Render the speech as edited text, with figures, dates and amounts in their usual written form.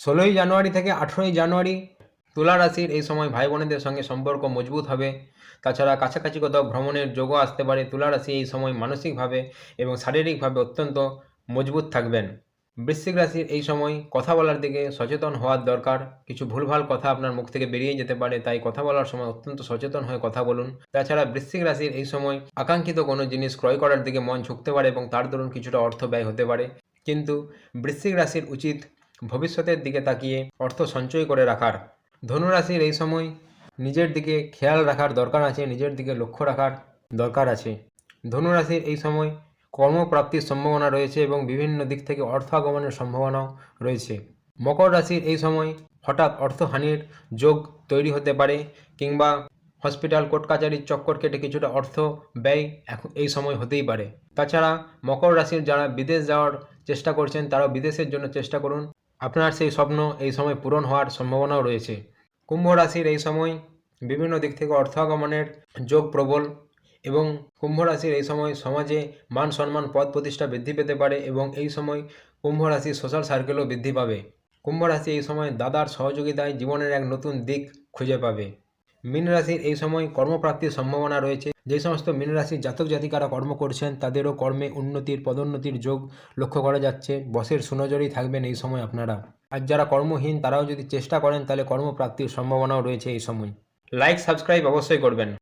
16ই জানুয়ারি থেকে 18ই জানুয়ারি তুলা রাশির এই সময় ভাই বোনেদের সঙ্গে সম্পর্ক মজবুত হবে। তাছাড়া কাছাকাছি কোথাও ভ্রমণের যোগও আসতে পারে। তুলা রাশি এই সময় মানসিকভাবে এবং শারীরিকভাবে অত্যন্ত মজবুত থাকবেন। বৃশ্চিক রাশির এই সময় কথা বলার দিকে সচেতন হওয়ার দরকার। কিছু ভুলভাল কথা আপনার মুখ থেকে বেরিয়ে যেতে পারে, তাই কথা বলার সময় অত্যন্ত সচেতন হয়ে কথা বলুন। তাছাড়া বৃশ্চিক রাশির এই সময় আকাঙ্ক্ষিত কোনো জিনিস ক্রয় করার দিকে মন ঝুঁকতে পারে এবং তার দরুন কিছুটা অর্থ ব্যয় হতে পারে। কিন্তু বৃশ্চিক রাশির উচিত ভবিষ্যতের দিকে তাকিয়ে অর্থ সঞ্চয় করে রাখার। ধনু রাশির এই সময় নিজের দিকে খেয়াল রাখার দরকার আছে, নিজের দিকে লক্ষ্য রাখার দরকার আছে। ধনু রাশির এই সময় কর্মপ্রাপ্তির সম্ভাবনা রয়েছে এবং বিভিন্ন দিক থেকে অর্থ আগমনের সম্ভাবনাও রয়েছে। মকর রাশির এই সময় হঠাৎ অর্থহানির যোগ তৈরি হতে পারে, কিংবা হসপিটাল কোর্ট কাচারির চক্কর কেটে কিছুটা অর্থ ব্যয় এখন এই সময় হতেই পারে। তাছাড়া মকর রাশির যারা বিদেশ যাওয়ার চেষ্টা করছেন তারাও বিদেশের জন্য চেষ্টা করুন, আপনার সেই স্বপ্ন এই সময় পূরণ হওয়ার সম্ভাবনাও রয়েছে। কুম্ভ রাশির এই সময় বিভিন্ন দিক থেকে অর্থ আগমনের যোগ প্রবল এবং কুম্ভ রাশির এই সময় সমাজে মান সম্মান পদ প্রতিষ্ঠা বৃদ্ধি পেতে পারে এবং এই সময় কুম্ভ রাশির সোশ্যাল সার্কেলও বৃদ্ধি পাবে। কুম্ভ রাশি এই সময় দাদার সহযোগিতায় জীবনের এক নতুন দিক খুঁজে পাবে। মীন রাশির এই সময় কর্মপ্রাপ্তির সম্ভাবনা রয়েছে। যে সমস্ত মীন রাশির জাতক জাতিকারা কর্ম করছেন তাদেরও কর্মে উন্নতির পদোন্নতির যোগ লক্ষ্য করা যাচ্ছে। বসের সুনজরেই থাকবেন এই সময় আপনারা। আর যারা কর্মহীন তারাও যদি চেষ্টা করেন তাহলে কর্মপ্রাপ্তির সম্ভাবনাও রয়েছে এই সময়। লাইক সাবস্ক্রাইব অবশ্যই করবেন।